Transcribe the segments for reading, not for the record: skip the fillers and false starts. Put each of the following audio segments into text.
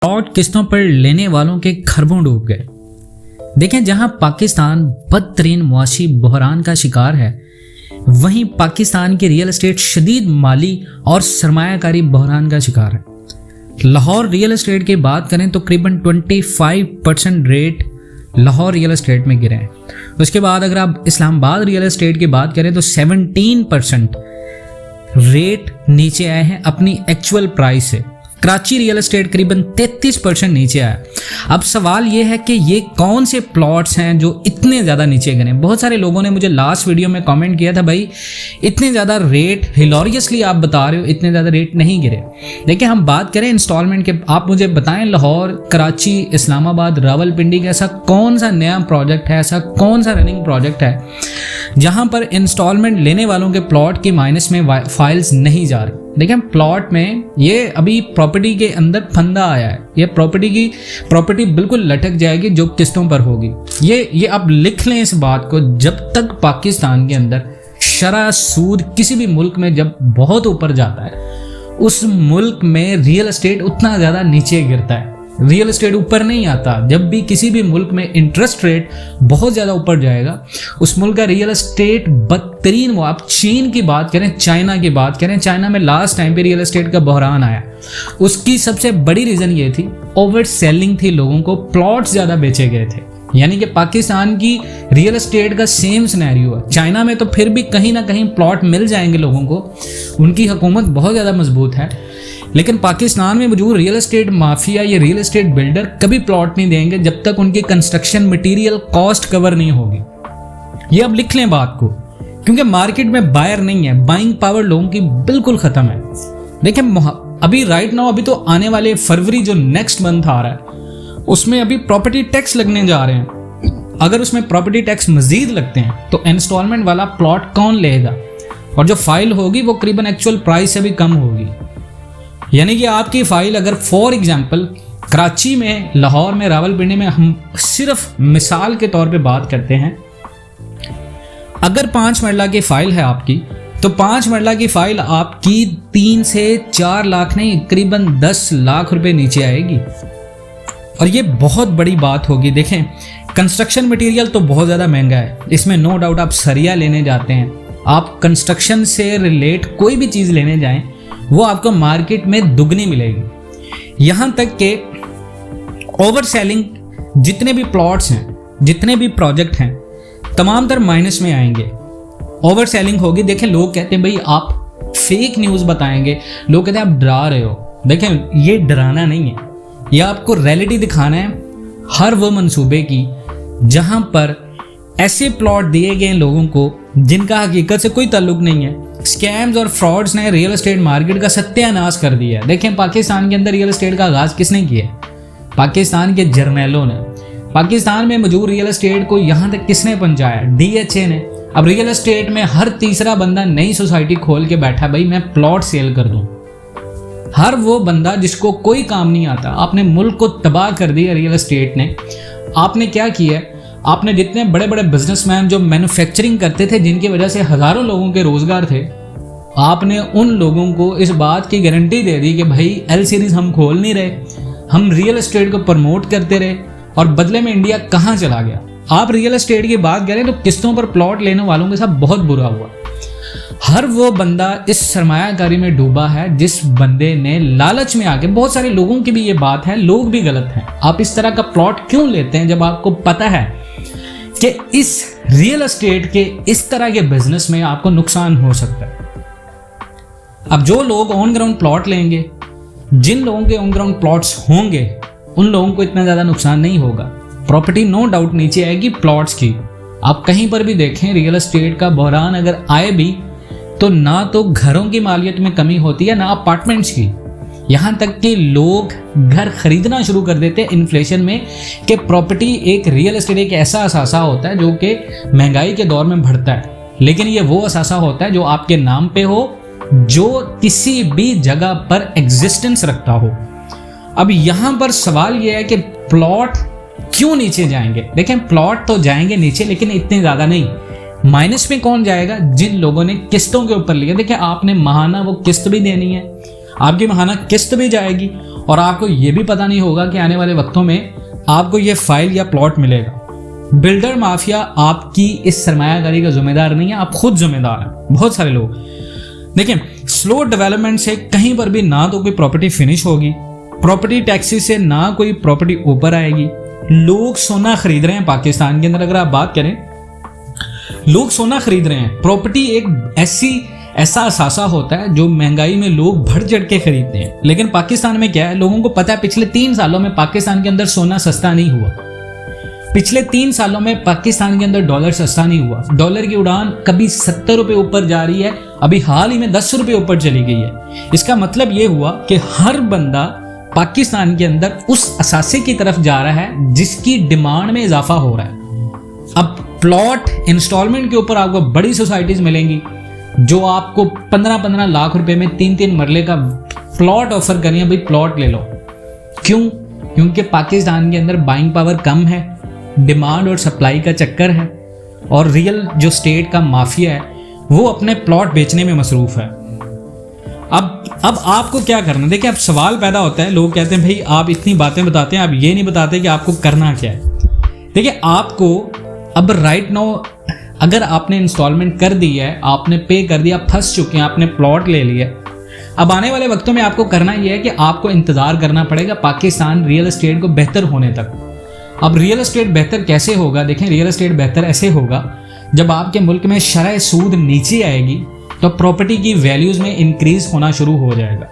Plot किस्तों पर लेने वालों के खरबों डूब गए। देखें, जहां पाकिस्तान बदतरीन मुआशी बहरान का शिकार है, वहीं पाकिस्तान की रियल एस्टेट शदीद माली और सरमायाकारी बहरान का शिकार है। लाहौर रियल एस्टेट की बात करें तो करीबन 25% रेट लाहौर रियल एस्टेट में गिरे हैं। उसके बाद अगर आप इस्लामाबाद रियल एस्टेट की बात करें तो 17% रेट नीचे आए हैं अपनी एक्चुअल प्राइस से। कराची रियल एस्टेट करीबन 33% नीचे आया। अब सवाल ये है कि ये कौन से प्लॉट्स हैं जो इतने ज़्यादा नीचे गिरे। बहुत सारे लोगों ने मुझे लास्ट वीडियो में कमेंट किया था, भाई इतने ज़्यादा रेट हिलोरियसली आप बता रहे हो, इतने ज़्यादा रेट नहीं गिरे। देखिए, हम बात करें इंस्टॉलमेंट के, आप मुझे बताएं लाहौर, कराची, इस्लामाबाद, रावलपिंडी का ऐसा कौन सा नया प्रोजेक्ट है, ऐसा कौन सा रनिंग प्रोजेक्ट है जहाँ पर इंस्टॉलमेंट लेने वालों के प्लॉट की माइनस में फाइल्स नहीं जा रही। देखिए, प्लॉट में ये अभी प्रॉपर्टी के अंदर फंदा आया है, ये प्रॉपर्टी बिल्कुल लटक जाएगी जो किस्तों पर होगी। ये आप लिख लें इस बात को, जब तक पाकिस्तान के अंदर शरह सूद किसी भी मुल्क में जब बहुत ऊपर जाता है, उस मुल्क में रियल एस्टेट उतना ज़्यादा नीचे गिरता है, रियल एस्टेट ऊपर नहीं आता। जब भी किसी भी मुल्क में इंटरेस्ट रेट बहुत ज़्यादा ऊपर जाएगा, उस मुल्क का रियल एस्टेट बदतरीन, वो आप चीन की बात करें, चाइना की बात करें, चाइना में लास्ट टाइम पे रियल एस्टेट का बहरान आया, उसकी सबसे बड़ी रीज़न ये थी ओवर सेलिंग थी, लोगों को प्लॉट्स ज़्यादा बेचे गए थे। यानी कि पाकिस्तान की रियल एस्टेट का सेम सिनेरियो है। चाइना में तो फिर भी कहीं ना कहीं प्लॉट मिल जाएंगे लोगों को, उनकी हुकूमत बहुत ज़्यादा मजबूत है, लेकिन पाकिस्तान में मौजूद रियल एस्टेट माफिया, ये रियल एस्टेट बिल्डर कभी प्लॉट नहीं देंगे जब तक उनकी कंस्ट्रक्शन मटेरियल कॉस्ट कवर नहीं होगी। ये अब लिख लें बात को, क्योंकि मार्केट में बायर नहीं है, बाइंग पावर लोगों की बिल्कुल ख़त्म है। देखिए, अभी राइट नाउ, अभी तो आने वाले फरवरी जो नेक्स्ट मंथ आ रहा है, उसमें अभी प्रॉपर्टी टैक्स लगने जा रहे हैं। अगर उसमें प्रॉपर्टी टैक्स मजीद लगते हैं तो इंस्टॉलमेंट वाला प्लॉट कौन लेगा, और जो फाइल होगी वो करीबन एक्चुअल प्राइस से भी कम होगी। यानी कि आपकी फाइल अगर फॉर एग्जांपल कराची में, लाहौर में, रावलपिंडी में, हम सिर्फ मिसाल के तौर पे बात करते हैं, अगर 5 मरला की फाइल है आपकी, तो 5 मरला की फाइल आपकी 3 से 4 लाख नहीं, करीबन 10 लाख रुपए नीचे आएगी, और ये बहुत बड़ी बात होगी। देखें, कंस्ट्रक्शन मटेरियल तो बहुत ज़्यादा महंगा है, इसमें नो डाउट। आप सरिया लेने जाते हैं, आप कंस्ट्रक्शन से रिलेट कोई भी चीज़ लेने जाएं, वो आपको मार्केट में दुगनी मिलेगी। यहाँ तक कि ओवर सेलिंग, जितने भी प्लॉट्स हैं, जितने भी प्रोजेक्ट हैं, तमाम तर माइनस में आएंगे। ओवर सेलिंग होगी। देखें, लोग कहते हैं भाई आप फेक न्यूज़ बताएंगे, लोग कहते हैं आप डरा रहे हो। देखें, ये डराना नहीं है, यह आपको रियलिटी दिखाना है हर वो मंसूबे की जहाँ पर ऐसे प्लॉट दिए गए लोगों को जिनका हकीकत से कोई ताल्लुक नहीं है। स्कैम्स और फ्रॉड्स ने रियल एस्टेट मार्केट का सत्यानाश कर दिया है। देखें, पाकिस्तान के अंदर रियल एस्टेट का आगाज़ किसने किया? पाकिस्तान के जर्नैलों ने। पाकिस्तान में मौजूद रियल एस्टेट को यहाँ तक किसने पहुँचाया? DHA ने। अब रियल एस्टेट में हर तीसरा बंदा नई सोसाइटी खोल के बैठा, भाई मैं प्लॉट सेल कर दूँ। हर वो बंदा जिसको कोई काम नहीं आता। आपने मुल्क को तबाह कर दिया रियल एस्टेट ने। आपने क्या किया? आपने जितने बड़े बड़े बिजनेसमैन जो मैन्युफैक्चरिंग करते थे, जिनकी वजह से हज़ारों लोगों के रोज़गार थे, आपने उन लोगों को इस बात की गारंटी दे दी कि भाई L सीरीज़ हम खोल नहीं रहे, हम रियल एस्टेट को प्रमोट करते रहे, और बदले में इंडिया कहाँ चला गया। आप रियल एस्टेट की बात करें तो किस्तों पर प्लॉट लेने वालों के साथ बहुत बुरा हुआ। हर वो बंदा इस सरमायाकारी में डूबा है जिस बंदे ने लालच में आके, बहुत सारे लोगों की भी ये बात है, लोग भी गलत हैं। आप इस तरह का प्लॉट क्यों लेते हैं जब आपको पता है कि इस रियल एस्टेट के इस तरह के बिजनेस में आपको नुकसान हो सकता है। अब जो लोग ऑन ग्राउंड प्लॉट लेंगे, जिन लोगों के ऑन ग्राउंड प्लॉट्स होंगे, उन लोगों को इतना ज़्यादा नुकसान नहीं होगा। प्रॉपर्टी नो डाउट नीचे आएगी प्लॉट्स की। आप कहीं पर भी देखें, रियल एस्टेट का बहरान अगर आए भी तो ना तो घरों की मालियत में कमी होती है, ना अपार्टमेंट्स की। यहाँ तक कि लोग घर खरीदना शुरू कर देते हैं इन्फ्लेशन में, कि प्रॉपर्टी एक रियल एस्टेट एक ऐसा असासा होता है जो कि महंगाई के दौर में बढ़ता है, लेकिन ये वो असासा होता है जो आपके नाम पे हो, जो किसी भी जगह पर एग्जिस्टेंस रखता हो। अब यहाँ पर सवाल ये है कि प्लॉट क्यों नीचे जाएंगे? देखें, प्लॉट तो जाएंगे नीचे, लेकिन इतने ज़्यादा नहीं। माइनस में कौन जाएगा? जिन लोगों ने किस्तों के ऊपर लिया। देखिए, आपने माहाना वो किस्त भी देनी है, आपकी माहाना किस्त भी जाएगी और आपको ये भी पता नहीं होगा कि आने वाले वक्तों में आपको ये फाइल या प्लॉट मिलेगा। बिल्डर माफिया आपकी इस सरमायाकारी का जिम्मेदार नहीं है, आप खुद जिम्मेदार हैं। बहुत सारे लोग देखिए, स्लो डेवलपमेंट से कहीं पर भी ना तो कोई प्रॉपर्टी फिनिश होगी, प्रॉपर्टी टैक्सेस से ना कोई प्रॉपर्टी ऊपर आएगी। लोग सोना खरीद रहे हैं पाकिस्तान के अंदर, अगर आप बात करें, लोग सोना खरीद रहे हैं। प्रॉपर्टी एक ऐसा असासा होता है जो महंगाई में लोग बढ़ चढ़ के खरीदते हैं। लेकिन पाकिस्तान में क्या है, लोगों को पता है पिछले 3 सालों में पाकिस्तान के अंदर सोना सस्ता नहीं हुआ। पिछले 3 सालों में पाकिस्तान के अंदर डॉलर सस्ता नहीं हुआ। डॉलर की उड़ान कभी 70 रुपये ऊपर जा रही है, अभी हाल ही में 10 रुपये ऊपर चली गई है। इसका मतलब ये हुआ कि हर बंदा पाकिस्तान के अंदर उस असासे की तरफ जा रहा है जिसकी डिमांड में इजाफा हो रहा है। अब प्लॉट इंस्टॉलमेंट के ऊपर आपको बड़ी सोसाइटीज मिलेंगी जो आपको 15-15 लाख रुपए में 3-3 मरले का प्लॉट ऑफर करें, भाई प्लॉट ले लो। क्यों? क्योंकि पाकिस्तान के अंदर बाइंग पावर कम है, डिमांड और सप्लाई का चक्कर है, और रियल जो स्टेट का माफिया है वो अपने प्लॉट बेचने में मसरूफ है। अब आपको क्या करना? देखिए, अब सवाल पैदा होता है, लोग कहते हैं भाई आप इतनी बातें बताते हैं, आप ये नहीं बताते कि आपको करना क्या है। देखिए, आपको अब राइट नाउ अगर आपने इंस्टॉलमेंट कर दी है, आपने पे कर दिया, फंस चुके हैं, आपने प्लॉट ले लिया, अब आने वाले वक्तों में आपको करना यह है कि आपको इंतजार करना पड़ेगा पाकिस्तान रियल एस्टेट को बेहतर होने तक। अब रियल एस्टेट बेहतर कैसे होगा? देखें, रियल एस्टेट बेहतर ऐसे होगा जब आपके मुल्क में शरह सूद नीचे आएगी तो प्रॉपर्टी की वैल्यूज में इंक्रीज होना शुरू हो जाएगा,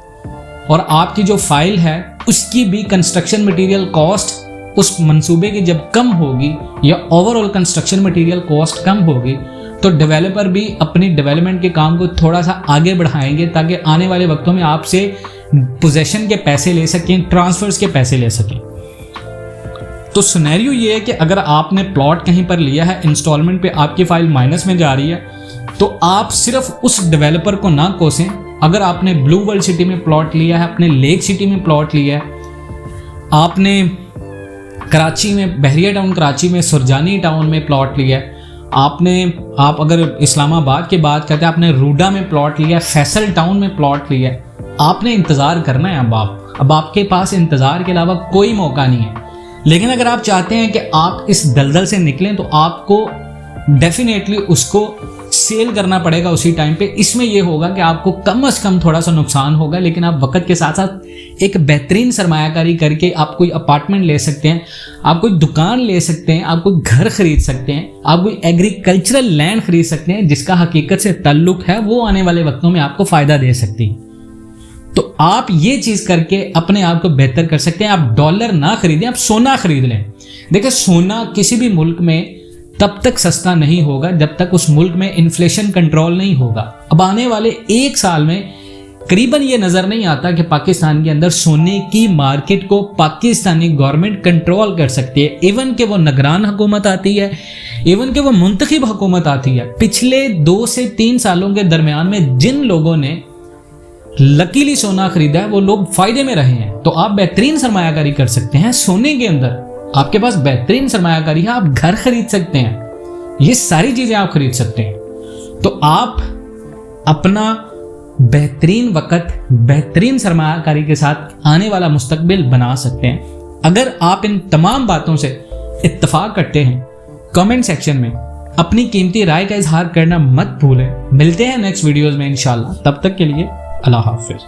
और आपकी जो फाइल है उसकी भी कंस्ट्रक्शन मटेरियल कॉस्ट उस मंसूबे की जब कम होगी या ओवरऑल कंस्ट्रक्शन मटेरियल कॉस्ट कम होगी तो डेवलपर भी अपनी डेवलपमेंट के काम को थोड़ा सा आगे बढ़ाएंगे ताकि आने वाले वक्तों में आपसे पोजेशन के पैसे ले सकें, ट्रांसफर्स के पैसे ले सकें। तो सिनेरियो ये है कि अगर आपने प्लॉट कहीं पर लिया है, इंस्टॉलमेंट पे आपकी फाइल माइनस में जा रही है, तो आप सिर्फ उस डेवलपर को ना कोसें। अगर आपने ब्लू वर्ल्ड सिटी में प्लॉट लिया है, आपने लेक सिटी में प्लॉट लिया है, आपने कराची में, बहरिया टाउन कराची में, सुरजानी टाउन में प्लॉट लिया है, आप अगर इस्लामाबाद की बात करते हैं, आपने रूडा में प्लॉट लिया है, फैसल टाउन में प्लॉट लिया है, आपने इंतज़ार करना है। अब आपके पास इंतज़ार के अलावा कोई मौका नहीं है। लेकिन अगर आप चाहते हैं कि आप इस दलदल से निकलें तो आपको डेफिनेटली उसको सेल करना पड़ेगा उसी टाइम पे। इसमें यह होगा कि आपको कम से कम थोड़ा सा नुकसान होगा, लेकिन आप वक्त के साथ साथ एक बेहतरीन सरमायाकारी करके आप कोई अपार्टमेंट ले सकते हैं, आप कोई दुकान ले सकते हैं, आप कोई घर खरीद सकते हैं, आप कोई एग्रीकल्चरल लैंड खरीद सकते हैं जिसका हकीकत से ताल्लुक है, वो आने वाले वक्तों में आपको फ़ायदा दे सकती है। तो आप ये चीज़ करके अपने आप को बेहतर कर सकते हैं। आप डॉलर ना खरीदें, आप सोना खरीद लें। देखिए, सोना किसी भी मुल्क में तब तक सस्ता नहीं होगा जब तक उस मुल्क में इन्फ्लेशन कंट्रोल नहीं होगा। अब आने वाले 1 साल में करीबन ये नज़र नहीं आता कि पाकिस्तान के अंदर सोने की मार्केट को पाकिस्तानी गवर्नमेंट कंट्रोल कर सकती है। इवन कि वो निगरान हुकूमत आती है, इवन कि वो मुंतखब हुकूमत आती है। पिछले 2 से 3 सालों के दरमियान में जिन लोगों ने लकीली सोना खरीदा है वो लोग फायदे में रहे हैं। तो आप बेहतरीन सरमायाकारी कर सकते हैं सोने के अंदर। आपके पास बेहतरीन सरमायाकारी है, आप घर खरीद सकते हैं, ये सारी चीजें आप खरीद सकते हैं। तो आप अपना बेहतरीन वक्त बेहतरीन सरमायाकारी के साथ आने वाला मुस्तकबिल बना सकते हैं। अगर आप इन तमाम बातों से इत्तफाक करते हैं, कमेंट सेक्शन में अपनी कीमती राय का इजहार करना मत भूलें। मिलते हैं नेक्स्ट वीडियोस में इंशाल्लाह। तब तक के लिए अल्लाह हाफिज।